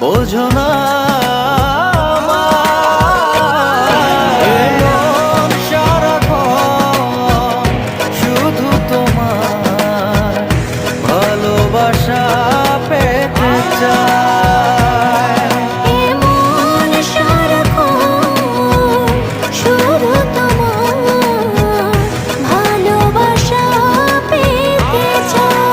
বোঝো না সারাক্ষণ শুধু তোমার ভালোবাসা পেতে চায়। এমন সারাক্ষণ শুধু তোমার ভালোবাসা পেতে চাই।